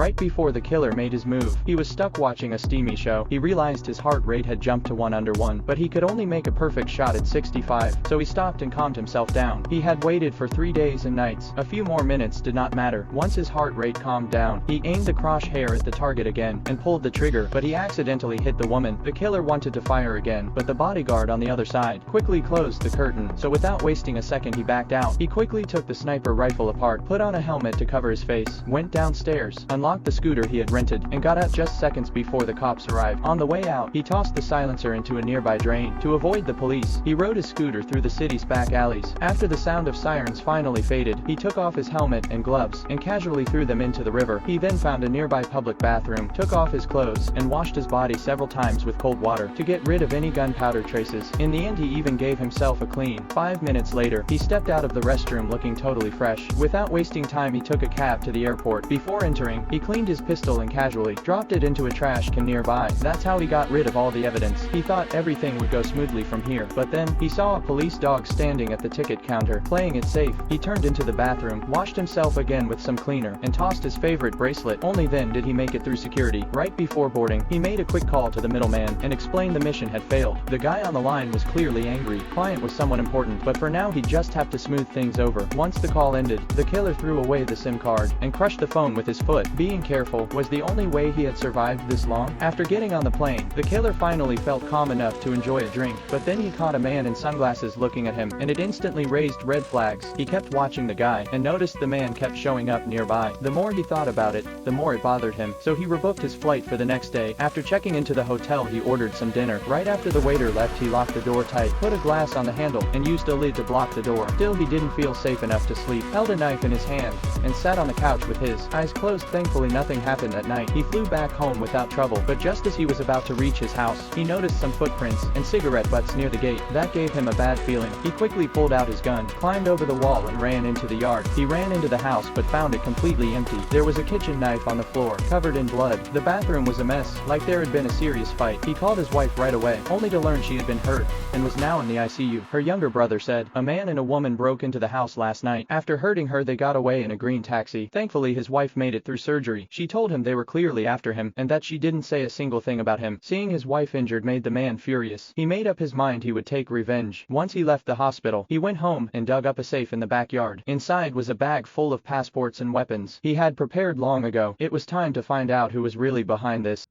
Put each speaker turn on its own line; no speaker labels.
Right before the killer made his move, he was stuck watching a steamy show. He realized his heart rate had jumped to 1 under 1, but he could only make a perfect shot at 65, so he stopped and calmed himself down. He had waited for 3 days and nights. A few more minutes did not matter. Once his heart rate calmed down, he aimed the crosshair at the target again and pulled the trigger, but he accidentally hit the woman. The killer wanted to fire again, but the bodyguard on the other side quickly closed the curtain, so without wasting a second he backed out. He quickly took the sniper rifle apart, put on a helmet to cover his face, went downstairs, unlocked the scooter he had rented, and got out just seconds before the cops arrived. On the way out, he tossed the silencer into a nearby drain. To avoid the police, he rode his scooter through the city's back alleys. After the sound of sirens finally faded, he took off his helmet and gloves and casually threw them into the river. He then found a nearby public bathroom, took off his clothes, and washed his body several times with cold water to get rid of any gunpowder traces. In the end, he even gave himself a clean. 5 minutes later, he stepped out of the restroom looking totally fresh. Without wasting time, he took a cab to the airport. Before entering, he cleaned his pistol and casually dropped it into a trash can nearby. That's how he got rid of all the evidence. He thought everything would go smoothly from here, but then he saw a police dog standing at the ticket counter, playing it safe. He turned into the bathroom, washed himself again with some cleaner, and tossed his favorite bracelet. Only then did he make it through security. Right before boarding, he made a quick call to the middleman and explained the mission had failed. The guy on the line was clearly angry. Client was someone important, but for now he'd just have to smooth things over. Once the call ended, the killer threw away the SIM card and crushed the phone with his foot. Being careful was the only way he had survived this long. After getting on the plane, the killer finally felt calm enough to enjoy a drink, but then he caught a man in sunglasses looking at him, and it instantly raised red flags. He kept watching the guy and noticed the man kept showing up nearby. The more he thought about it, the more it bothered him, so he rebooked his flight for the next day. After checking into the hotel, he ordered some dinner. Right after the waiter left, he locked the door tight, put a glass on the handle, and used a lid to block the door. Still, he didn't feel safe enough to sleep, held a knife in his hand, and sat on the couch with his eyes closed. Thankfully, nothing happened that night. He flew back home without trouble, but just as he was about to reach his house, he noticed some footprints and cigarette butts near the gate. That gave him a bad feeling. He quickly pulled out his gun, climbed over the wall, and ran into the yard. He ran into the house but found it completely empty. There was a kitchen knife on the floor, covered in blood. The bathroom was a mess, like there had been a serious fight. He called his wife right away, only to learn she had been hurt and was now in the ICU. Her younger brother said, "A man and a woman broke into the house last night. After hurting her, they got away in a green taxi." Thankfully, his wife made it through surgery. She told him they were clearly after him, and that she didn't say a single thing about him. Seeing his wife injured made the man furious. He made up his mind he would take revenge. Once he left the hospital, he went home and dug up a safe in the backyard. Inside was a bag full of passports and weapons he had prepared long ago. It was time to find out who was really behind this.